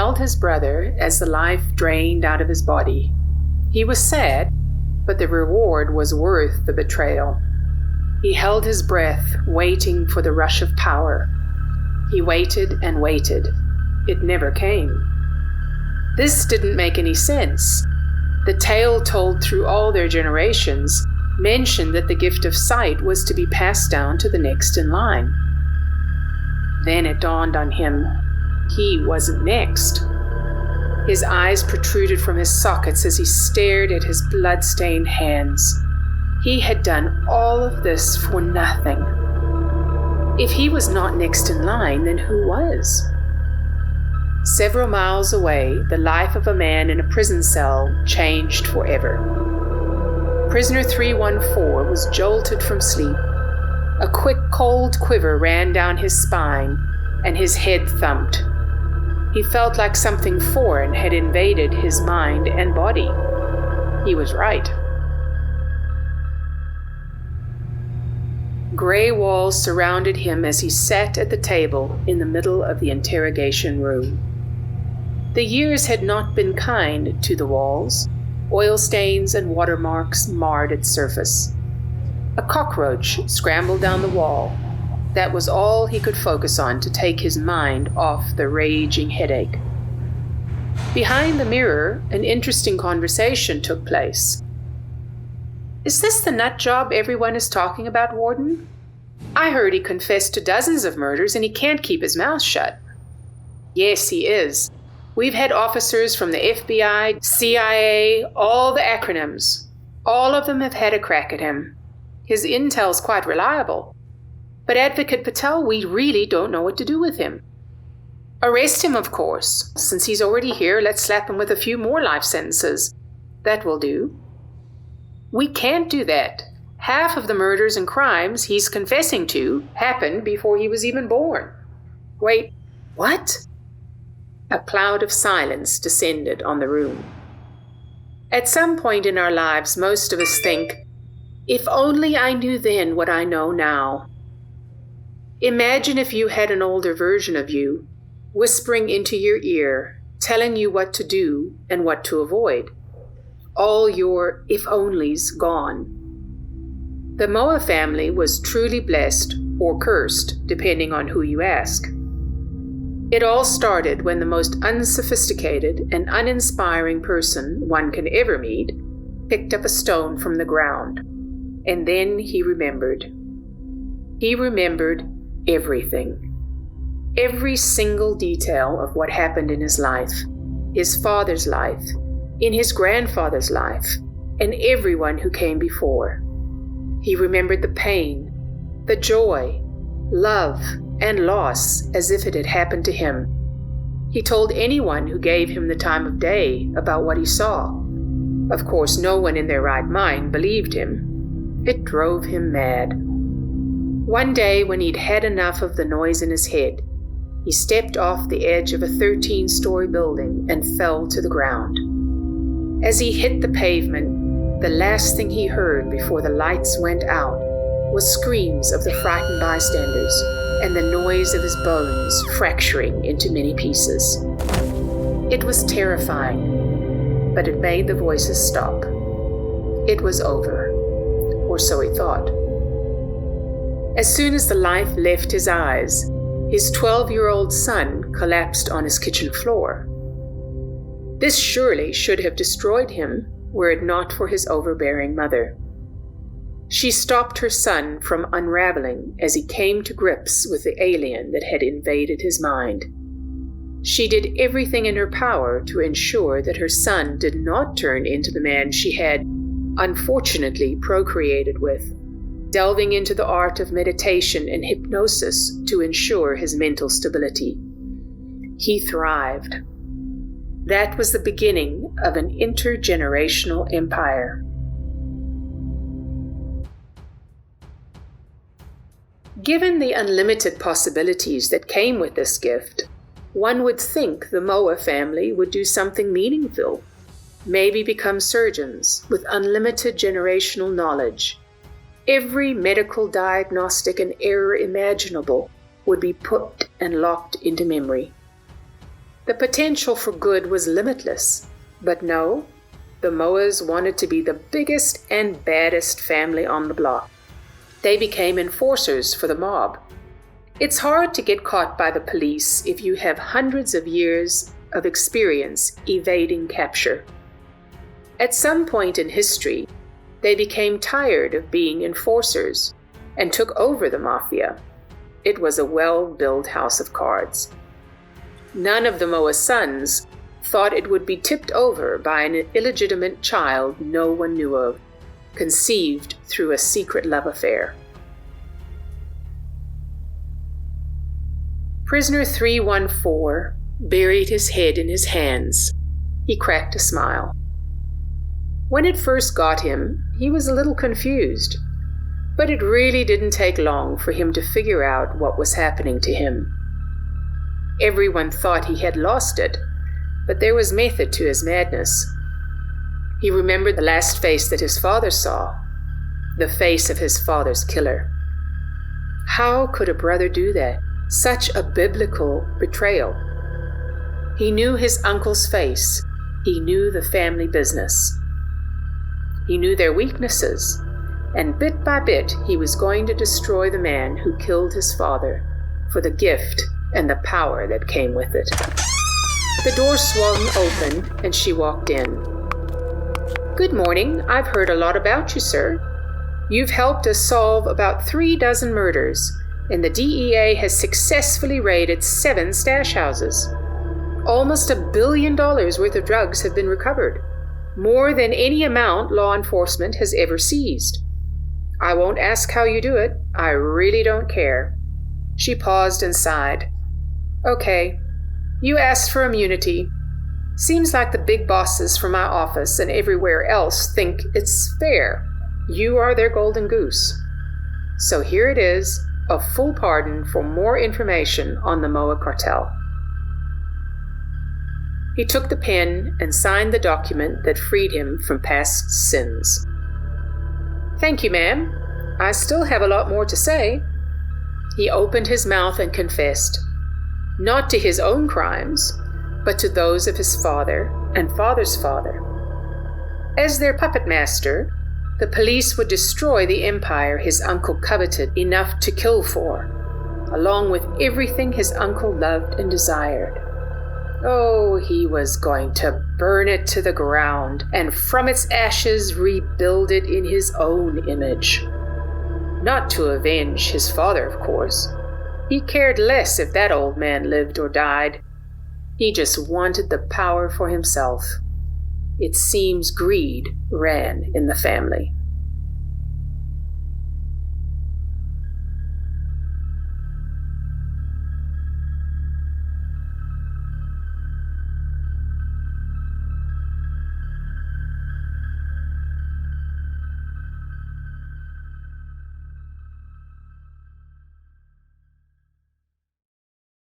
held his brother as the life drained out of his body. He was sad, but the reward was worth the betrayal. He held his breath, waiting for the rush of power. He waited and waited. It never came. This didn't make any sense. The tale told through all their generations mentioned that the gift of sight was to be passed down to the next in line. Then it dawned on him. He wasn't next. His eyes protruded from his sockets as he stared at his blood-stained hands. He had done all of this for nothing. If he was not next in line, then who was? Several miles away, the life of a man in a prison cell changed forever. Prisoner 314 was jolted from sleep. A quick, cold quiver ran down his spine, and his head thumped. He felt like something foreign had invaded his mind and body. He was right. Gray walls surrounded him as he sat at the table in the middle of the interrogation room. The years had not been kind to the walls. Oil stains and watermarks marred its surface. A cockroach scrambled down the wall. That was all he could focus on to take his mind off the raging headache. Behind the mirror, an interesting conversation took place. "Is this the nut job everyone is talking about, Warden? I heard he confessed to dozens of murders and he can't keep his mouth shut." "Yes, he is. We've had officers from the FBI, CIA, all the acronyms. All of them have had a crack at him. His intel's quite reliable. But Advocate Patel, we really don't know what to do with him. Arrest him, of course. Since he's already here, let's slap him with a few more life sentences. That will do." "We can't do that. Half of the murders and crimes he's confessing to happened before he was even born." "Wait, what?" A cloud of silence descended on the room. At some point in our lives, most of us think, if only I knew then what I know now. Imagine if you had an older version of you, whispering into your ear, telling you what to do and what to avoid. All your if-onlys gone. The Moa family was truly blessed or cursed, depending on who you ask. It all started when the most unsophisticated and uninspiring person one can ever meet picked up a stone from the ground. And then he remembered. He remembered everything. Every single detail of what happened in his life, his father's life, in his grandfather's life, and everyone who came before. He remembered the pain, the joy, love, and loss as if it had happened to him. He told anyone who gave him the time of day about what he saw. Of course, no one in their right mind believed him. It drove him mad. One day, when he'd had enough of the noise in his head, he stepped off the edge of a 13-story building and fell to the ground. As he hit the pavement, the last thing he heard before the lights went out was screams of the frightened bystanders and the noise of his bones fracturing into many pieces. It was terrifying, but it made the voices stop. It was over, or so he thought. As soon as the life left his eyes, his 12-year-old son collapsed on his kitchen floor. This surely should have destroyed him were it not for his overbearing mother. She stopped her son from unraveling as he came to grips with the alien that had invaded his mind. She did everything in her power to ensure that her son did not turn into the man she had, unfortunately, procreated with, delving into the art of meditation and hypnosis to ensure his mental stability. He thrived. That was the beginning of an intergenerational empire. Given the unlimited possibilities that came with this gift, one would think the Moa family would do something meaningful, maybe become surgeons with unlimited generational knowledge. Every medical diagnostic and error imaginable would be put and locked into memory. The potential for good was limitless. But no, the Moas wanted to be the biggest and baddest family on the block. They became enforcers for the mob. It's hard to get caught by the police if you have hundreds of years of experience evading capture. At some point in history, they became tired of being enforcers and took over the mafia. It was a well-built house of cards. None of the Moa's sons thought it would be tipped over by an illegitimate child no one knew of, conceived through a secret love affair. Prisoner 314 buried his head in his hands. He cracked a smile. When it first got him, he was a little confused, but it really didn't take long for him to figure out what was happening to him. Everyone thought he had lost it, but there was method to his madness. He remembered the last face that his father saw, the face of his father's killer. How could a brother do that? Such a biblical betrayal. He knew his uncle's face. He knew the family business. He knew their weaknesses, and bit by bit he was going to destroy the man who killed his father for the gift and the power that came with it. The door swung open, and she walked in. "Good morning. I've heard a lot about you, sir. You've helped us solve about 36 murders, and the DEA has successfully raided 7 stash houses. Almost $1 billion worth of drugs have been recovered, more than any amount law enforcement has ever seized. I won't ask how you do it. I really don't care." She paused and sighed. "Okay, you asked for immunity. Seems like the big bosses from my office and everywhere else think it's fair. You are their golden goose. So here it is, a full pardon for more information on the Moa cartel." He took the pen and signed the document that freed him from past sins. "Thank you, ma'am. I still have a lot more to say." He opened his mouth and confessed, not to his own crimes, but to those of his father and father's father. As their puppet master, the police would destroy the empire his uncle coveted enough to kill for, along with everything his uncle loved and desired. Oh, he was going to burn it to the ground, and from its ashes rebuild it in his own image. Not to avenge his father, of course. He cared less if that old man lived or died. He just wanted the power for himself. It seems greed ran in the family.